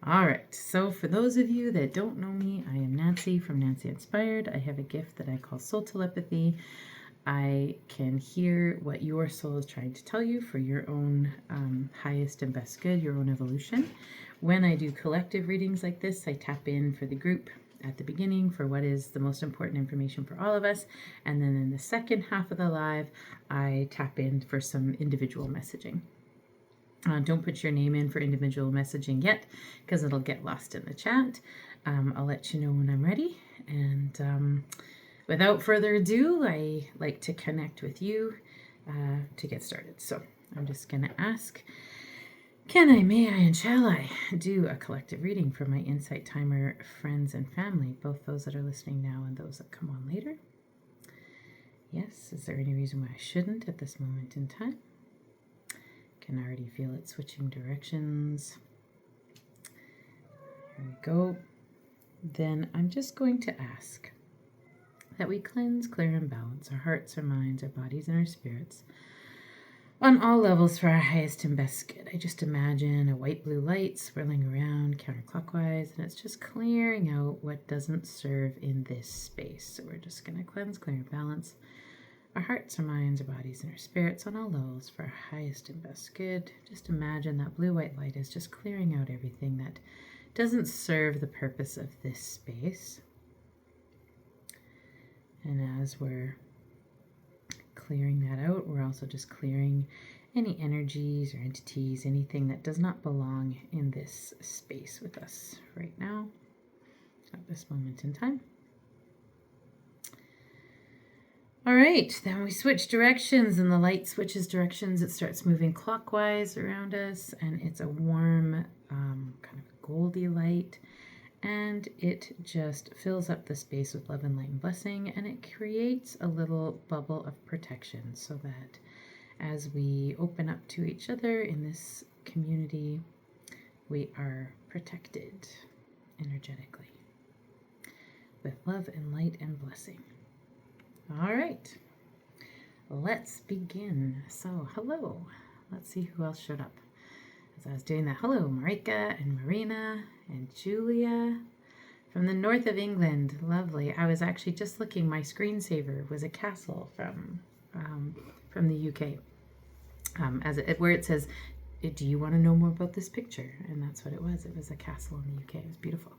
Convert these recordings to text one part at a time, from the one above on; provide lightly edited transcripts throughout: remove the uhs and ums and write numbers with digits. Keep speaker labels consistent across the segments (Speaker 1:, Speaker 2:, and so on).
Speaker 1: All right, so for those of you that don't know me, I am Nancy from Nancy Inspired. I have a gift that I call soul telepathy. I can hear what your soul is trying to tell you for your own highest and best good, your own evolution. When I do collective readings like this, I tap in for the group at the beginning for what is the most important information for all of us. And then in the second half of the live, I tap in for some individual messaging. Don't put your name in for individual messaging yet because it'll get lost in the chat. I'll let you know when I'm ready. And without further ado, I like to connect with you to get started. So I'm just going to ask, can I, may I, and shall I do a collective reading for my Insight Timer friends and family, both those that are listening now and those that come on later? Yes. Is there any reason why I shouldn't at this moment in time? Can already feel it switching directions. Here we go. Then I'm just going to ask that we cleanse, clear, and balance our hearts, our minds, our bodies, and our spirits on all levels for our highest and best good. I just imagine a white-blue light swirling around counterclockwise, and it's just clearing out what doesn't serve in this space. So we're just going to cleanse, clear, and balance our hearts, our minds, our bodies, and our spirits on all levels for our highest and best good. Just imagine that blue-white light is just clearing out everything that doesn't serve the purpose of this space. And as we're clearing that out, we're also just clearing any energies or entities, anything that does not belong in this space with us right now, at this moment in time. All right, then we switch directions and the light switches directions. It starts moving clockwise around us, and it's a warm, kind of goldy light, and it just fills up the space with love and light and blessing, and it creates a little bubble of protection so that as we open up to each other in this community, we are protected energetically with love and light and blessing. All right, let's begin. So, hello. Let's see who else showed up. As I was doing that, hello, Marika and Marina and Julia from the north of England. Lovely. I was actually just looking. My screensaver was a castle from the UK. Where it says, "Do you want to know more about this picture?" And that's what it was. It was a castle in the UK. It was beautiful.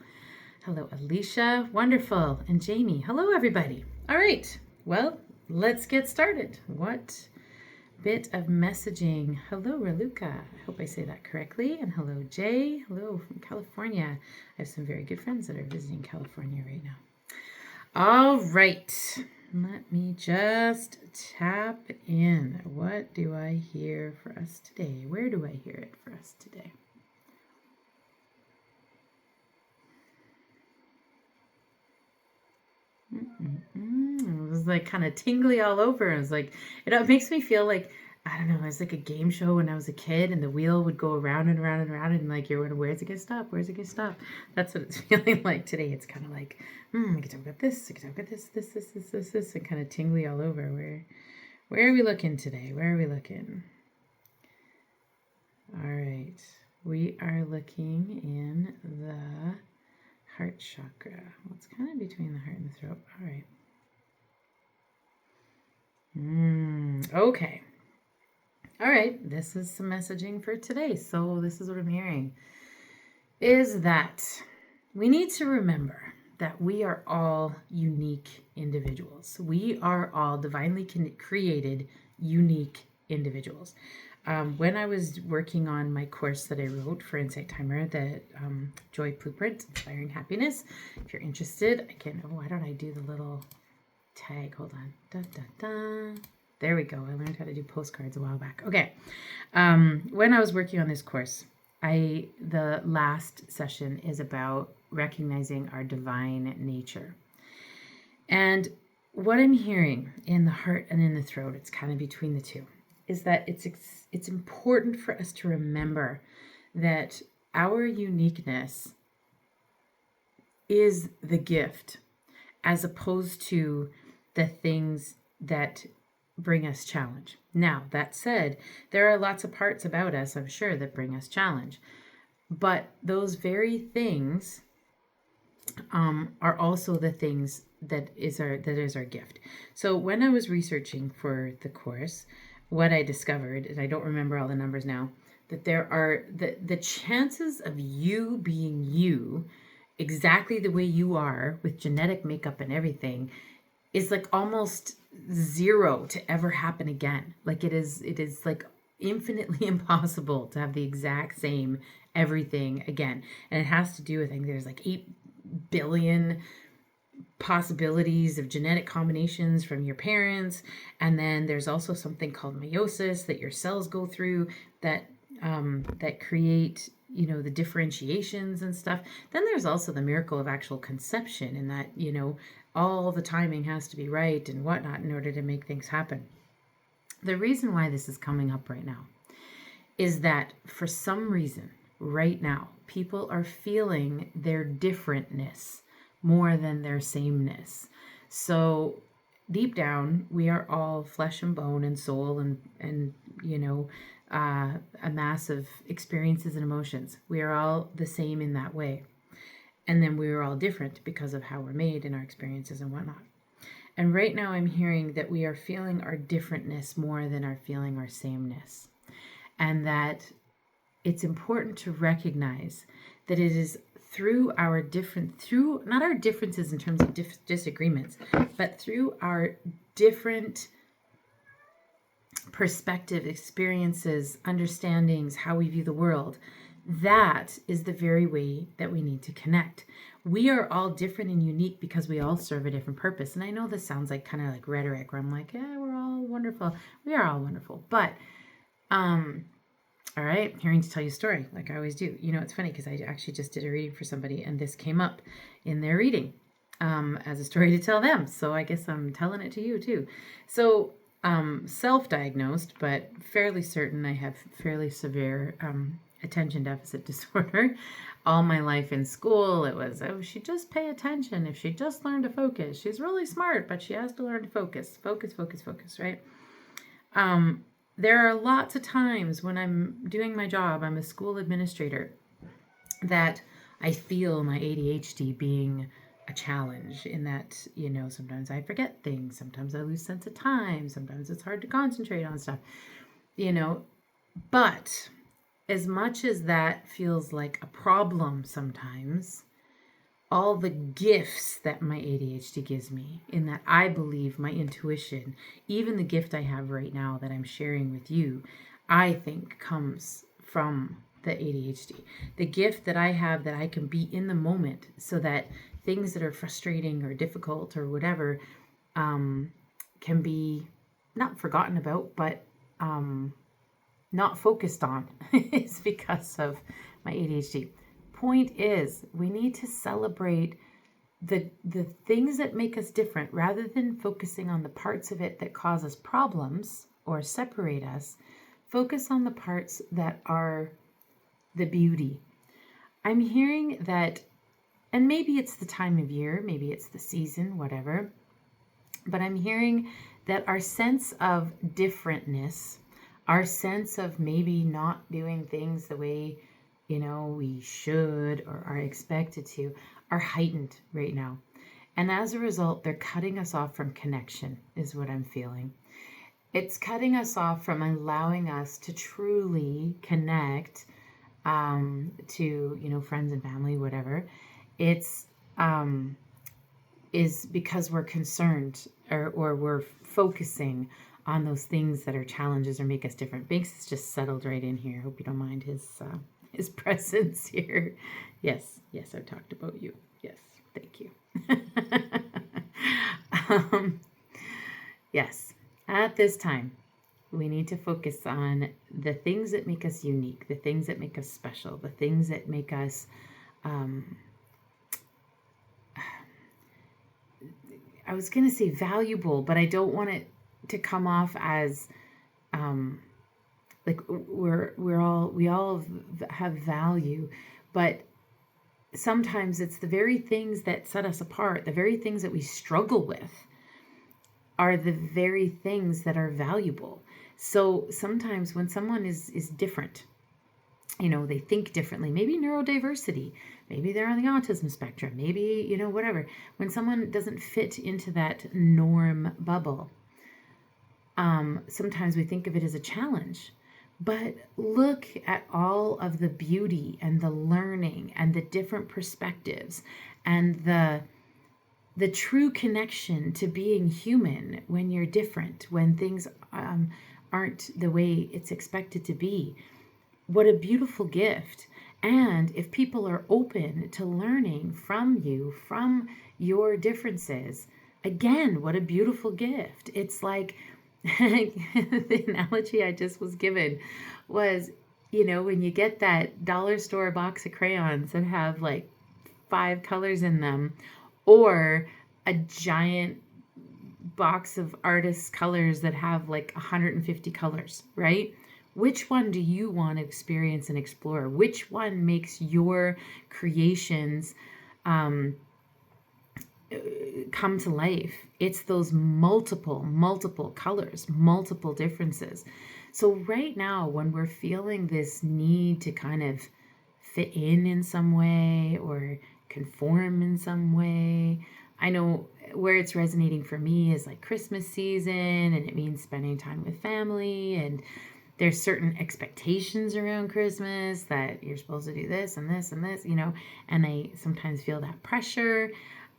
Speaker 1: Hello, Alicia. Wonderful. And Jamie. Hello, everybody. All right. Well, let's get started. What bit of messaging? Hello, Raluca. I hope I say that correctly. And hello, Jay. Hello from California. I have some very good friends that are visiting California right now. All right. Let me just tap in. What do I hear for us today? Where do I hear it for us today? It was like kind of tingly all over. It was like, it makes me feel like, I don't know, it was like a game show when I was a kid and the wheel would go around and around and around and like, you're wondering, where's it going to stop? Where's it going to stop? That's what it's feeling like today. It's kind of like, we can talk about this, we can talk about this, and kind of tingly all over. Where are we looking today? Where are we looking? All right. We are looking in the heart chakra. Well, it's kind of between the heart and the throat. All right. Okay. All right. This is some messaging for today. So this is what I'm hearing, is that we need to remember that we are all unique individuals. We are all divinely created, unique individuals. When I was working on my course that I wrote for Insight Timer, the Joy Blueprint, Inspiring Happiness, if you're interested, I can, why don't I do the little tag? Hold on. Da, da, da. There we go. I learned how to do postcards a while back. Okay. When I was working on this course, the last session is about recognizing our divine nature. And what I'm hearing in the heart and in the throat, it's kind of between the two, is that it's important for us to remember that our uniqueness is the gift, as opposed to the things that bring us challenge. Now, that said, there are lots of parts about us, I'm sure, that bring us challenge. But those very things are also the things that is our gift. So when I was researching for the course, what I discovered, and I don't remember all the numbers now, that there are the chances of you being you exactly the way you are with genetic makeup and everything is like almost zero to ever happen again. Like it is like infinitely impossible to have the exact same everything again. And it has to do with, I think there's like 8 billion possibilities of genetic combinations from your parents. And then there's also something called meiosis that your cells go through that that create, you know, the differentiations and stuff. Then there's also the miracle of actual conception, and that, you know, all the timing has to be right and whatnot in order to make things happen. The reason why this is coming up right now is that for some reason, right now, people are feeling their differentness more than their sameness. So deep down, we are all flesh and bone and soul and you know, a mass of experiences and emotions. We are all the same in that way. And then we are all different because of how we're made and our experiences and whatnot. And right now I'm hearing that we are feeling our differentness more than our feeling our sameness. And that it's important to recognize that it is through not our differences in terms of disagreements, but through our different perspective, experiences, understandings, how we view the world. That is the very way that we need to connect. We are all different and unique because we all serve a different purpose. And I know this sounds like kind of like rhetoric where I'm like, yeah, we're all wonderful. We are all wonderful. But, all right, here to tell you a story like I always do. You know, it's funny because I actually just did a reading for somebody and this came up in their reading as a story to tell them. So I guess I'm telling it to you too. So self-diagnosed, but fairly certain I have fairly severe attention deficit disorder. All my life in school, it was, oh, she just pay attention. If she just learned to focus, she's really smart, but she has to learn to focus, right? There are lots of times when I'm doing my job, I'm a school administrator, that I feel my ADHD being a challenge in that, you know, sometimes I forget things, sometimes I lose sense of time, sometimes it's hard to concentrate on stuff, you know. But as much as that feels like a problem sometimes, all the gifts that my ADHD gives me, in that I believe my intuition, even the gift I have right now that I'm sharing with you, I think comes from the ADHD. The gift that I have that I can be in the moment so that things that are frustrating or difficult or whatever can be not forgotten about, but not focused on is because of my ADHD. Point is, we need to celebrate the things that make us different rather than focusing on the parts of it that cause us problems or separate us. Focus on the parts that are the beauty. I'm hearing that, and maybe it's the time of year, maybe it's the season, whatever, but I'm hearing that our sense of differentness, our sense of maybe not doing things the way, you know, we should or are expected to, are heightened right now. And as a result, they're cutting us off from connection, is what I'm feeling. It's cutting us off from allowing us to truly connect to, you know, friends and family, whatever. It's is because we're concerned or we're focusing on those things that are challenges or make us different. Banks has just settled right in here. Hope you don't mind his presence here. Yes, I've talked about you. Yes, thank you. Yes, at this time, we need to focus on the things that make us unique, the things that make us special, the things that make us, I was going to say valuable, but I don't want it to come off as like we all have value, but sometimes it's the very things that set us apart, the very things that we struggle with are the very things that are valuable. So sometimes when someone is different, they think differently, maybe neurodiversity, maybe they're on the autism spectrum, maybe, whatever. When someone doesn't fit into that norm bubble, sometimes we think of it as a challenge. But look at all of the beauty and the learning and the different perspectives and the true connection to being human when you're different, when things aren't the way it's expected to be. What a beautiful gift. And if people are open to learning from you, from your differences, again, what a beautiful gift. It's like the analogy I just was given was, when you get that dollar store box of crayons that have like 5 colors in them, or a giant box of artists' colors that have like 150 colors, right? Which one do you want to experience and explore? Which one makes your creations come to life? It's those multiple colors, multiple differences. So right now, when we're feeling this need to kind of fit in some way or conform in some way, I know where it's resonating for me is like Christmas season, and it means spending time with family, and there's certain expectations around Christmas that you're supposed to do this and this and this, and I sometimes feel that pressure.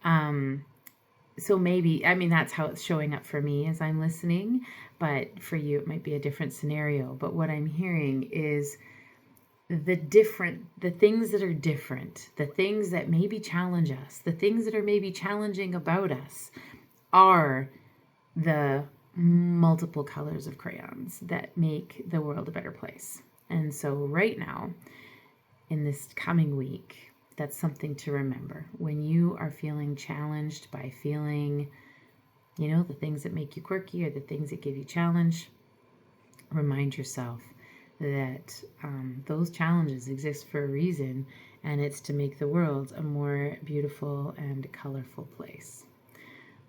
Speaker 1: So maybe, that's how it's showing up for me as I'm listening, but for you, it might be a different scenario. But what I'm hearing is the things that are different, the things that maybe challenge us, the things that are maybe challenging about us are the multiple colors of crayons that make the world a better place. And so right now, in this coming week, that's something to remember. When you are feeling challenged by feeling, the things that make you quirky or the things that give you challenge, remind yourself that those challenges exist for a reason, and it's to make the world a more beautiful and colorful place.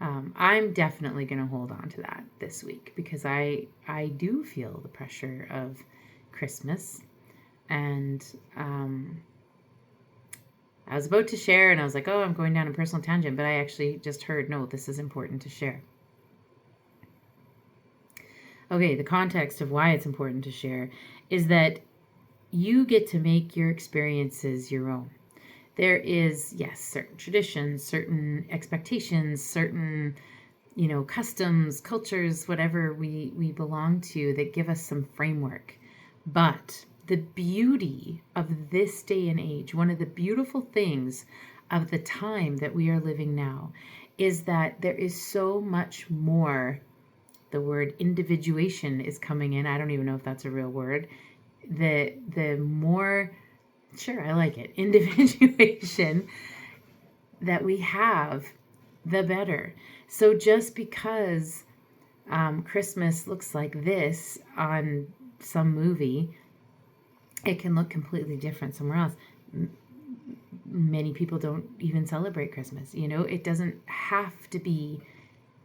Speaker 1: I'm definitely going to hold on to that this week because I do feel the pressure of Christmas, and I was about to share, and I was like, oh, I'm going down a personal tangent, but I actually just heard, no, this is important to share. Okay, the context of why it's important to share is that you get to make your experiences your own. There is, yes, certain traditions, certain expectations, certain, customs, cultures, whatever we belong to that give us some framework. But the beauty of this day and age, one of the beautiful things of the time that we are living now, is that there is so much more. The word individuation is coming in. I don't even know if that's a real word. The more, sure, I like it, individuation that we have, the better. So just because Christmas looks like this on some movie, it can look completely different somewhere else. Many people don't even celebrate Christmas. It doesn't have to be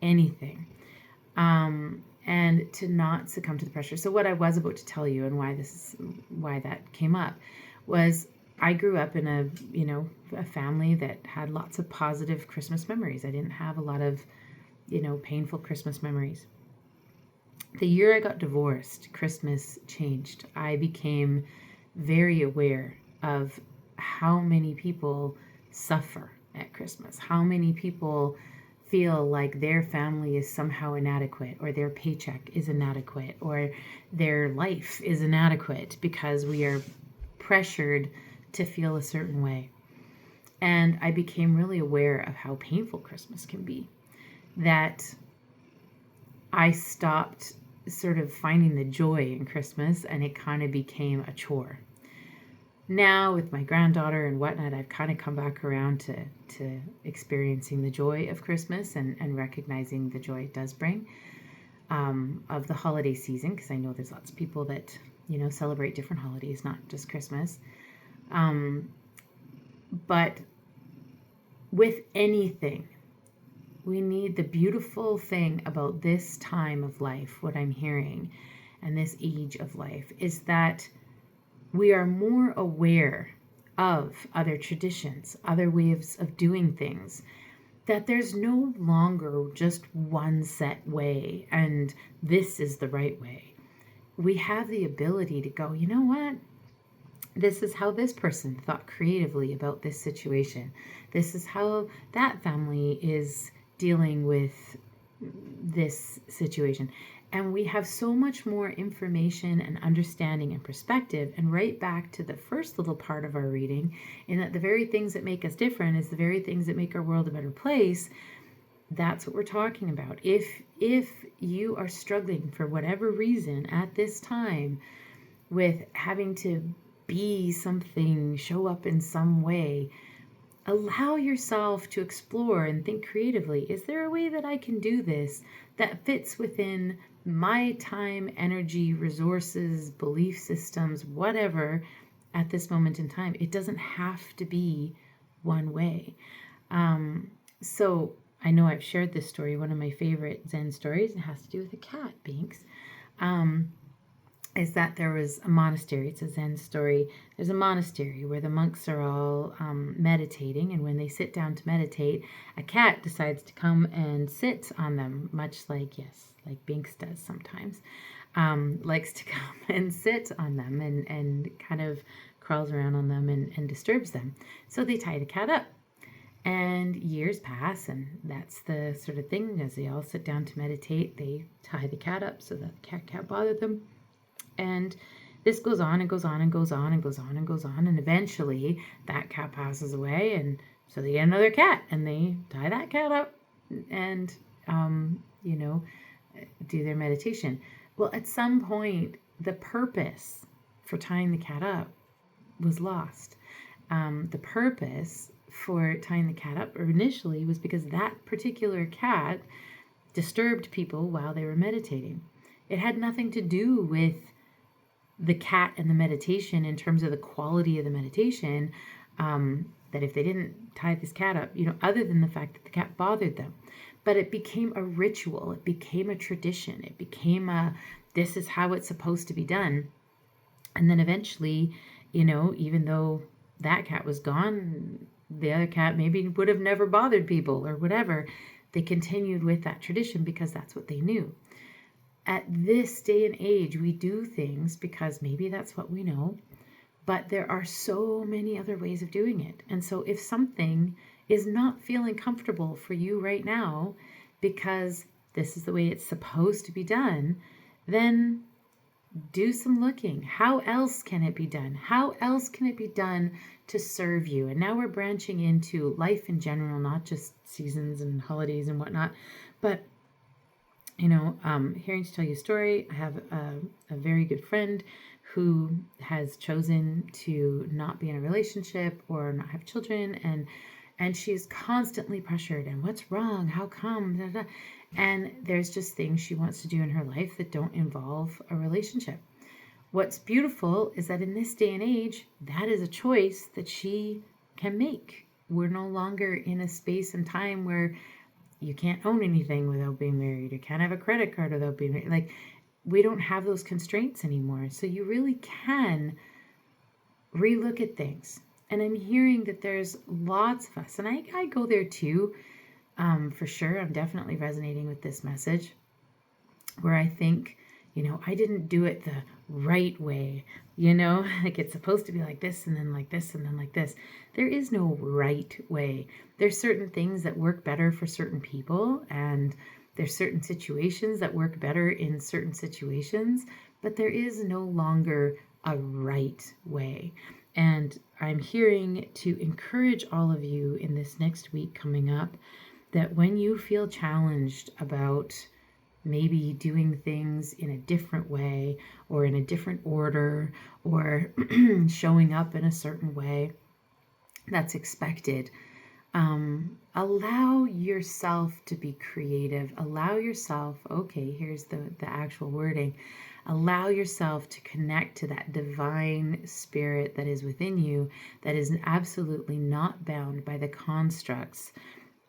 Speaker 1: anything. And to not succumb to the pressure. So what I was about to tell you and why that came up was I grew up in a family that had lots of positive Christmas memories. I didn't have a lot of, painful Christmas memories. The year I got divorced, Christmas changed. I became very aware of how many people suffer at Christmas, how many people feel like their family is somehow inadequate, or their paycheck is inadequate, or their life is inadequate because we are pressured to feel a certain way. And I became really aware of how painful Christmas can be, that I stopped sort of finding the joy in Christmas, and it kind of became a chore. Now with my granddaughter and whatnot, I've kind of come back around to experiencing the joy of Christmas and recognizing the joy it does bring, of the holiday season, because I know there's lots of people that, celebrate different holidays, not just Christmas. But with anything, we need the beautiful thing about this time of life, what I'm hearing, and this age of life, is that we are more aware of other traditions, other ways of doing things, that there's no longer just one set way and this is the right way. We have the ability to go, you know what? This is how this person thought creatively about this situation. This is how that family is dealing with this situation. And we have so much more information and understanding and perspective. And right back to the first little part of our reading, in that the very things that make us different is the very things that make our world a better place. That's what we're talking about. If you are struggling for whatever reason at this time with having to be something, show up in some way, allow yourself to explore and think creatively. Is there a way that I can do this that fits within my time, energy, resources, belief systems, whatever, at this moment in time? It doesn't have to be one way. So I know I've shared this story, one of my favorite Zen stories. It has to do with a cat, Binks. Is that there was a monastery. It's a Zen story. There's a monastery where the monks are all meditating, and when they sit down to meditate, a cat decides to come and sit on them, much like, yes, like Binks does sometimes. Likes to come and sit on them and kind of crawls around on them and disturbs them. So they tie the cat up. And years pass, and that's the sort of thing. As they all sit down to meditate, they tie the cat up so that the cat can't bother them. And this goes on and goes on and goes on and goes on and goes on. And eventually that cat passes away. And so they get another cat and they tie that cat up and, do their meditation. Well, at some point, the purpose for tying the cat up was lost. The purpose for tying the cat up initially was because that particular cat disturbed people while they were meditating. It had nothing to do with the cat and the meditation in terms of the quality of the meditation, that if they didn't tie this cat up, other than the fact that the cat bothered them. But it became a ritual. It became a tradition. It became this is how it's supposed to be done. And then eventually, even though that cat was gone, the other cat maybe would have never bothered people or whatever. They continued with that tradition because that's what they knew. At this day and age, we do things because maybe that's what we know, but there are so many other ways of doing it. And so if something is not feeling comfortable for you right now because this is the way it's supposed to be done, then do some looking. How else can it be done? How else can it be done to serve you? And now we're branching into life in general, not just seasons and holidays and whatnot, but hearing to tell you a story, I have a very good friend who has chosen to not be in a relationship or not have children, and she's constantly pressured. And what's wrong? How come? Da, da. And there's just things she wants to do in her life that don't involve a relationship. What's beautiful is that in this day and age, that is a choice that she can make. We're no longer in a space and time where you can't own anything without being married. You can't have a credit card without being married. Like, we don't have those constraints anymore. So you really can relook at things. And I'm hearing that there's lots of us, and I go there too, for sure. I'm definitely resonating with this message where I think, I didn't do it the right way, like it's supposed to be like this and then like this and then like this. There is no right way. There's certain things that work better for certain people, and there's certain situations that work better in certain situations, but there is no longer a right way. And I'm hearing to encourage all of you in this next week coming up that when you feel challenged about maybe doing things in a different way or in a different order or showing up in a certain way that's expected, allow yourself to be creative. Allow yourself, okay, here's the actual wording. Allow yourself to connect to that divine spirit that is within you, that is absolutely not bound by the constructs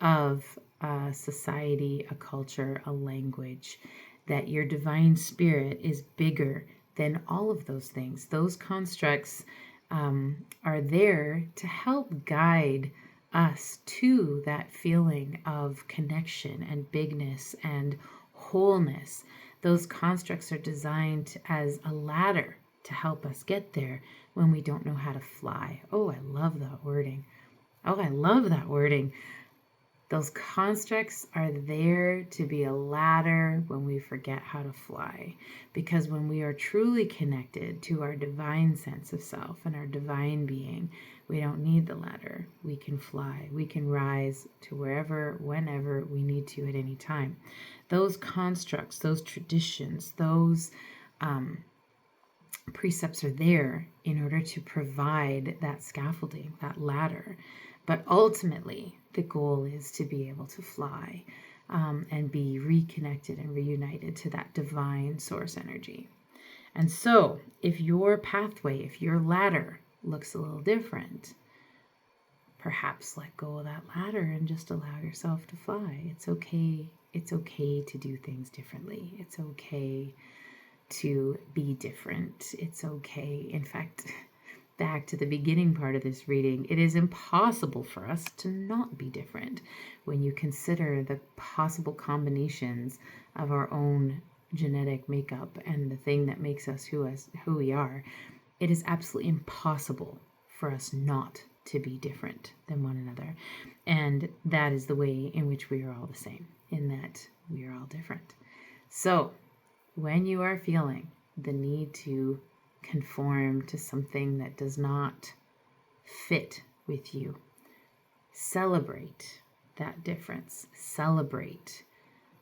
Speaker 1: of a society, a culture, a language, that your divine spirit is bigger then all of those things, those constructs are there to help guide us to that feeling of connection and bigness and wholeness. Those constructs are designed as a ladder to help us get there when we don't know how to fly. Oh, I love that wording. Oh, I love that wording. Those constructs are there to be a ladder when we forget how to fly. Because when we are truly connected to our divine sense of self and our divine being, we don't need the ladder. We can fly. We can rise to wherever, whenever we need to at any time. Those constructs, those traditions, those precepts are there in order to provide that scaffolding, that ladder. But ultimately, the goal is to be able to fly and be reconnected and reunited to that divine source energy. And so, if your pathway, if your ladder looks a little different, perhaps let go of that ladder and just allow yourself to fly. It's okay. It's okay to do things differently. It's okay to be different. It's okay. In fact, back to the beginning part of this reading, it is impossible for us to not be different when you consider the possible combinations of our own genetic makeup and the thing that makes us who we are. It is absolutely impossible for us not to be different than one another. And that is the way in which we are all the same, in that we are all different. So when you are feeling the need to conform to something that does not fit with you, celebrate that difference. Celebrate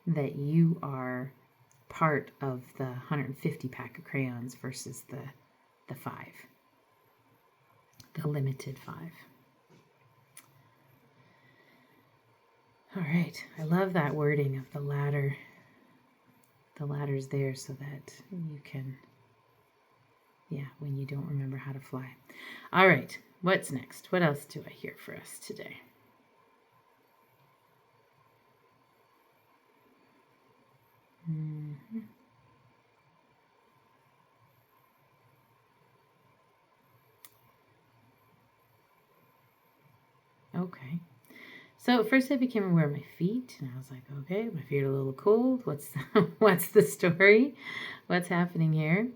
Speaker 1: that you are part of the 150 pack of crayons versus the 5, the limited 5. All right, I love that wording of the ladder. The ladder's there so that you can, when you don't remember how to fly. All right, what's next? What else do I hear for us today? Okay. So at first I became aware of my feet, and I was like, okay, my feet are a little cold. What's the story? What's happening here?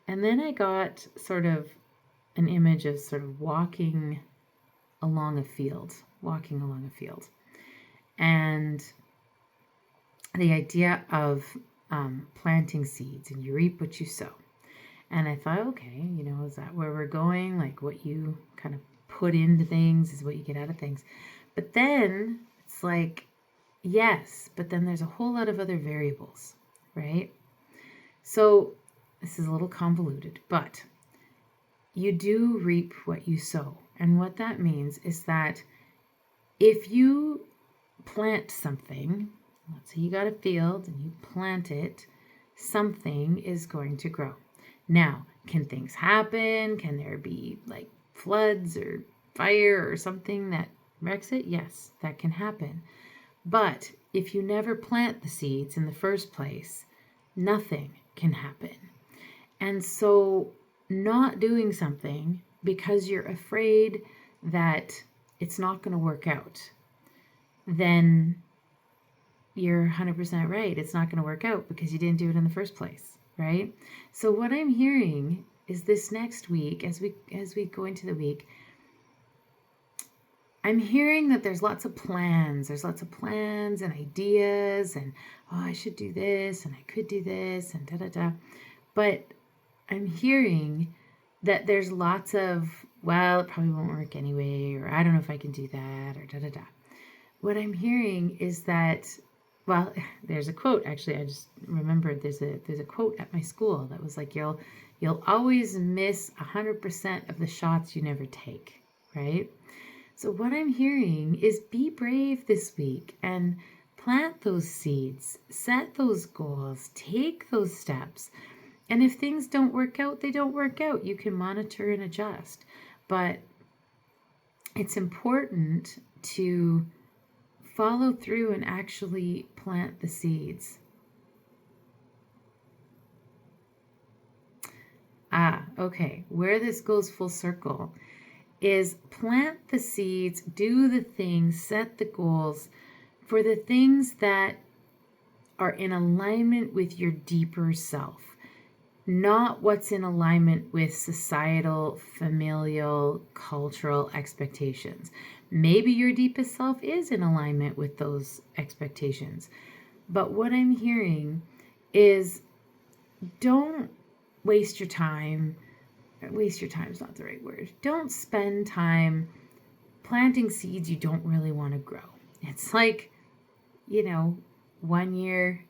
Speaker 1: And then I got sort of an image of sort of walking along a field. And the idea of planting seeds, and you reap what you sow. And I thought, okay, is that where we're going? Like what you kind of put into things is what you get out of things. But then it's like, yes, but then there's a whole lot of other variables, right? So this is a little convoluted, but you do reap what you sow. And what that means is that if you plant something, let's say you got a field and you plant it, something is going to grow. Now, can things happen? Can there be like floods or fire or something that wrecks it? Yes, that can happen. But if you never plant the seeds in the first place, nothing can happen. And so not doing something because you're afraid that it's not going to work out, then you're 100% right. It's not going to work out because you didn't do it in the first place, right? So what I'm hearing is this next week, as we go into the week, I'm hearing that there's lots of plans. There's lots of plans and ideas and, oh, I should do this and I could do this and da-da-da. But I'm hearing that there's lots of, well, it probably won't work anyway, or I don't know if I can do that, or da-da-da. What I'm hearing is that, well, there's a quote, actually, I just remembered there's a quote at my school that was like, you'll always miss 100% of the shots you never take, right? So what I'm hearing is be brave this week and plant those seeds, set those goals, take those steps. And if things don't work out, they don't work out. You can monitor and adjust. But it's important to follow through and actually plant the seeds. okay, where this goes full circle is plant the seeds, do the things, set the goals for the things that are in alignment with your deeper self, not what's in alignment with societal, familial, cultural expectations. Maybe your deepest self is in alignment with those expectations. But what I'm hearing is don't waste your time. Waste your time is not the right word. Don't spend time planting seeds you don't really want to grow. It's like, one year,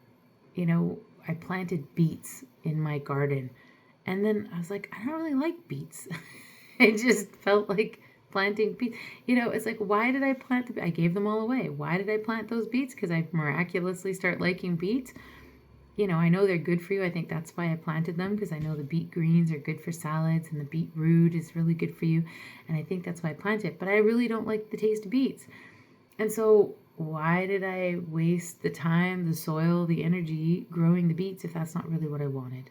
Speaker 1: I planted beets in my garden. And then I was like, I don't really like beets. It just felt like planting beets. It's like, why did I plant I gave them all away. Why did I plant those beets? Because I miraculously start liking beets. I know they're good for you. I think that's why I planted them, because I know the beet greens are good for salads and the beetroot is really good for you. And I think that's why I planted it. But I really don't like the taste of beets. And so why did I waste the time, the soil, the energy growing the beets if that's not really what I wanted?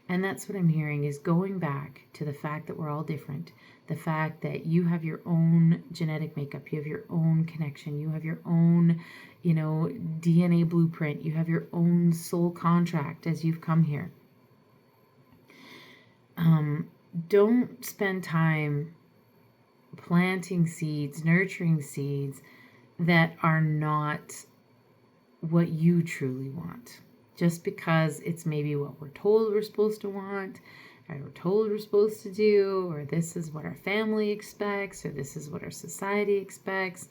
Speaker 1: And that's what I'm hearing, is going back to the fact that we're all different. The fact that you have your own genetic makeup, you have your own connection, you have your own, DNA blueprint, you have your own soul contract as you've come here. Don't spend time planting seeds, nurturing seeds that are not what you truly want. Just because it's maybe what we're told we're supposed to want, or we're told we're supposed to do, or this is what our family expects, or this is what our society expects.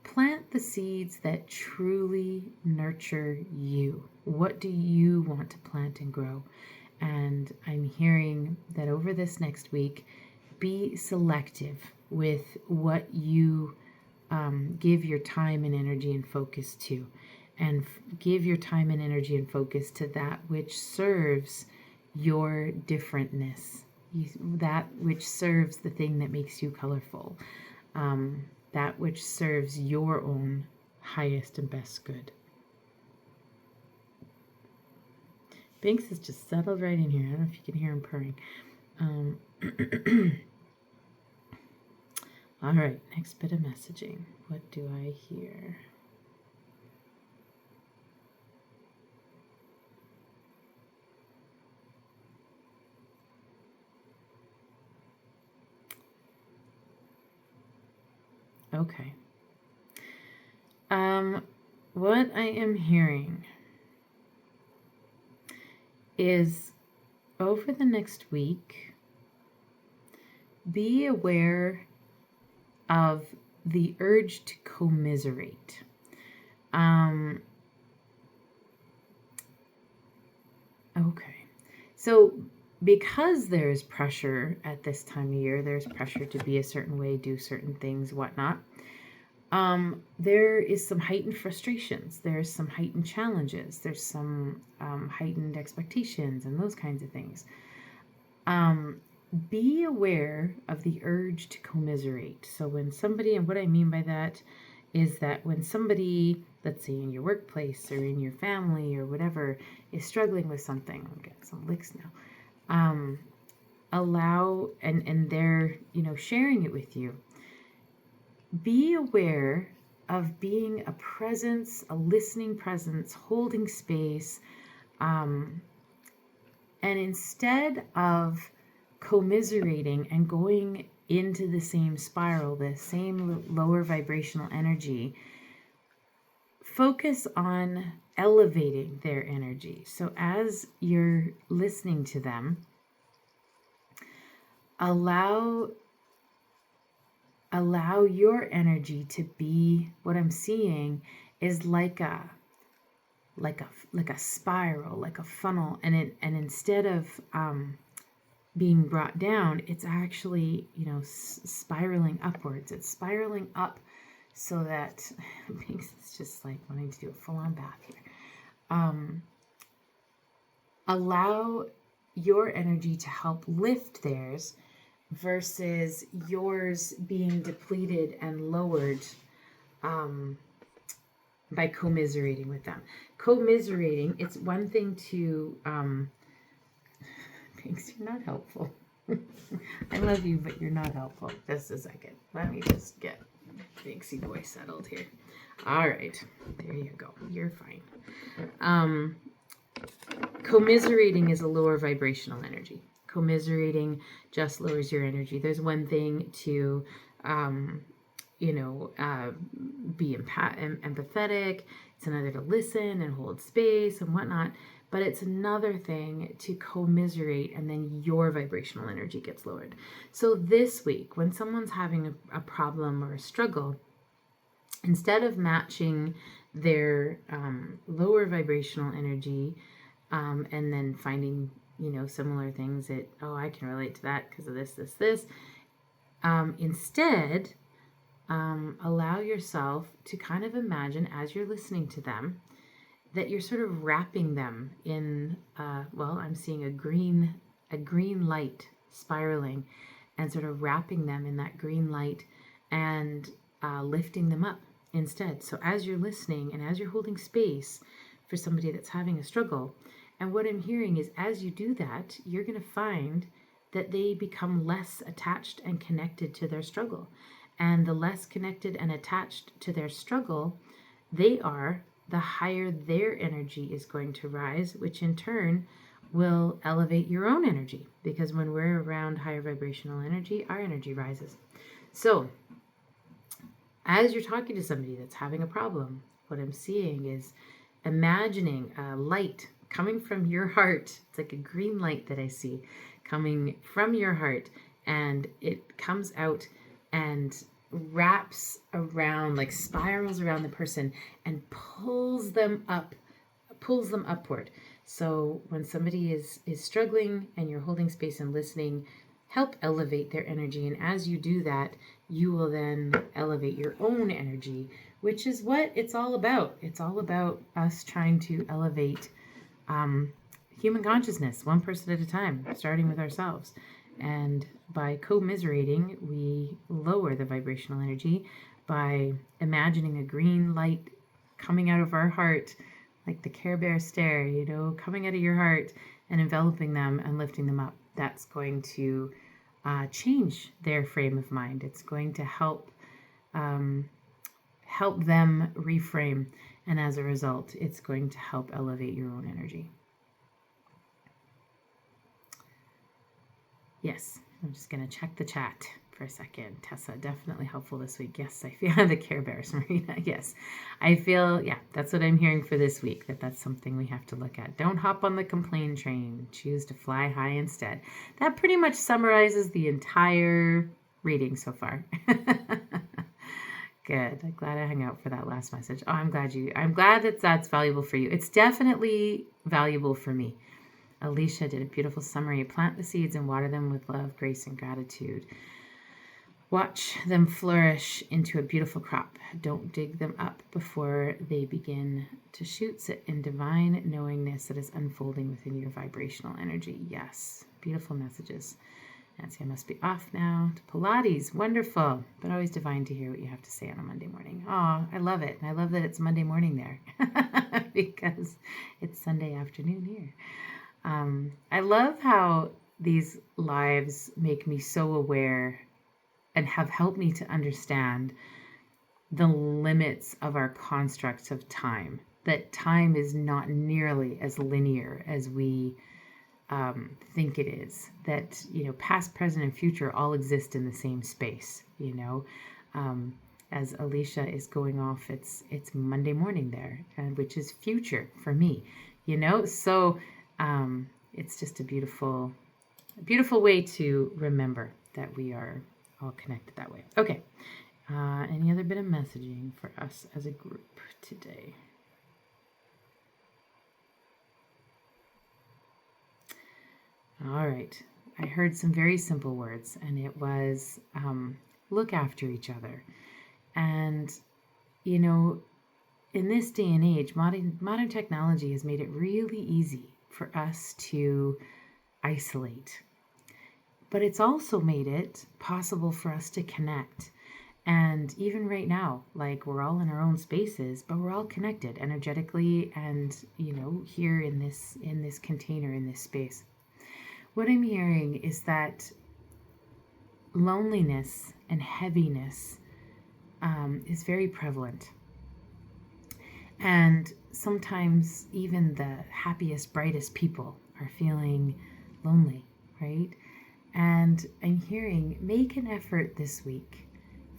Speaker 1: Plant the seeds that truly nurture you. What do you want to plant and grow? And I'm hearing that over this next week, be selective with what you give your time and energy and focus to. And give your time and energy and focus to that which serves your differentness, that which serves the thing that makes you colorful, that which serves your own highest and best good. Binks has just settled right in here. I don't know if you can hear him purring. All right, next bit of messaging. What do I hear? Okay. What I am hearing is over the next week, be aware of the urge to commiserate. Okay. So because there's pressure at this time of year, there's pressure to be a certain way, do certain things, whatnot. There is some heightened frustrations. There's some heightened challenges. There's some heightened expectations and those kinds of things. Be aware of the urge to commiserate. So when somebody, and what I mean by that is that when somebody, let's say in your workplace or in your family or whatever, is struggling with something, I'll get some licks now, allow, and they're, sharing it with you. Be aware of being a presence, a listening presence, holding space, and instead of commiserating and going into the same spiral, the same lower vibrational energy, focus on elevating their energy. So as you're listening to them, allow your energy to be, what I'm seeing is like a spiral, like a funnel, and instead of being brought down, it's actually, spiraling upwards. It's spiraling up so that it's just like wanting to do a full-on bath here. Allow your energy to help lift theirs versus yours being depleted and lowered by commiserating with them. Commiserating, it's one thing to Thanks, you're not helpful. I love you, but you're not helpful. Just a second. Let me just get Banksy Boy settled here. All right. There you go. You're fine. Commiserating is a lower vibrational energy. Commiserating just lowers your energy. There's one thing to, be empathetic. It's another to listen and hold space and whatnot. But it's another thing to commiserate, and then your vibrational energy gets lowered. So this week, when someone's having a problem or a struggle, instead of matching their lower vibrational energy and then finding, similar things that, I can relate to that because of this, instead, allow yourself to kind of imagine as you're listening to them that you're sort of wrapping them in, I'm seeing a green light spiraling, and sort of wrapping them in that green light and lifting them up instead. So as you're listening and as you're holding space for somebody that's having a struggle, and what I'm hearing is as you do that, you're going to find that they become less attached and connected to their struggle. And the less connected and attached to their struggle they are, the higher their energy is going to rise, which in turn will elevate your own energy. Because when we're around higher vibrational energy, our energy rises. So, as you're talking to somebody that's having a problem, what I'm seeing is imagining a light coming from your heart. It's like a green light that I see coming from your heart, and it comes out and wraps around, like spirals around the person and pulls them upward. So when somebody is struggling and you're holding space and listening, help elevate their energy. And as you do that, you will then elevate your own energy, which is what it's all about. It's all about us trying to elevate human consciousness, one person at a time, starting with ourselves. And by commiserating, we lower the vibrational energy by imagining a green light coming out of our heart, like the Care Bear stare, coming out of your heart and enveloping them and lifting them up. That's going to change their frame of mind. It's going to help them reframe. And as a result, it's going to help elevate your own energy. Yes, I'm just going to check the chat for a second. Tessa, definitely helpful this week. Yes, I feel the Care Bears, Marina. Yes, I feel, that's what I'm hearing for this week, that's something we have to look at. Don't hop on the complain train. Choose to fly high instead. That pretty much summarizes the entire reading so far. Good. I'm glad I hung out for that last message. Oh, I'm glad that's valuable for you. It's definitely valuable for me. Alicia did a beautiful summary. Plant the seeds and water them with love, grace, and gratitude. Watch them flourish into a beautiful crop. Don't dig them up before they begin to shoot. Sit in divine knowingness that is unfolding within your vibrational energy. Yes, beautiful messages. Nancy, I must be off now to Pilates. Wonderful, but always divine to hear what you have to say on a Monday morning. Oh, I love it. And I love that it's Monday morning there because it's Sunday afternoon here. I love how these lives make me so aware and have helped me to understand the limits of our constructs of time, that time is not nearly as linear as we think it is, that, past, present, and future all exist in the same space, as Alicia is going off, it's Monday morning there, and which is future for me, so it's just a beautiful way to remember that we are all connected that way. Okay. Any other bit of messaging for us as a group today? All right. I heard some very simple words, and it was look after each other. And, in this day and age, modern technology has made it really easy for us to isolate. But it's also made it possible for us to connect. And even right now, like we're all in our own spaces, but we're all connected energetically and, here in this container, in this space. what I'm hearing is that loneliness and heaviness is very prevalent. And sometimes even the happiest, brightest people are feeling lonely, right? And I'm hearing, make an effort this week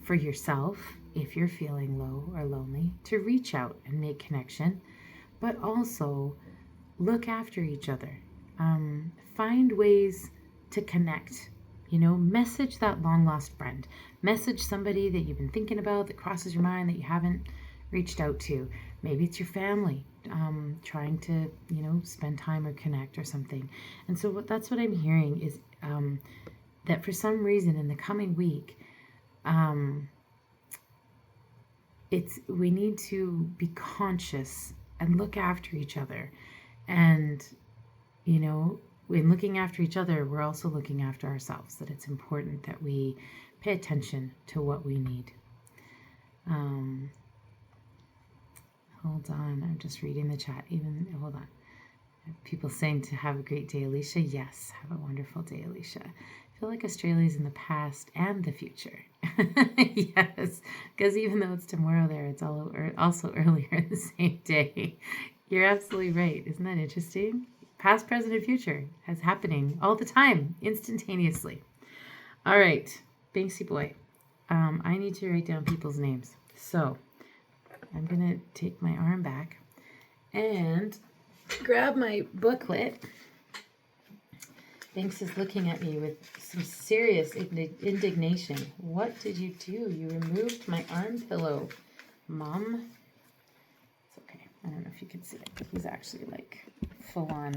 Speaker 1: for yourself, if you're feeling low or lonely, to reach out and make connection, but also look after each other. Find ways to connect. Message that long lost friend. Message somebody that you've been thinking about, that crosses your mind, that you haven't reached out to. Maybe it's your family, trying to, spend time or connect or something. And so that's what I'm hearing is that for some reason in the coming week, we need to be conscious and look after each other. And, in looking after each other, we're also looking after ourselves, that it's important that we pay attention to what we need. Hold on, I'm just reading the chat. Hold on. People saying to have a great day, Alicia. Yes, have a wonderful day, Alicia. I feel like Australia's in the past and the future. Yes, because even though it's tomorrow there, it's also earlier the same day. You're absolutely right. Isn't that interesting? Past, present, and future is happening all the time, instantaneously. All right, Banksy boy. I need to write down people's names. So I'm going to take my arm back and grab my booklet. Banks is looking at me with some serious indignation. What did you do? You removed my arm pillow, Mom. It's okay. I don't know if you can see it, but he's actually like full on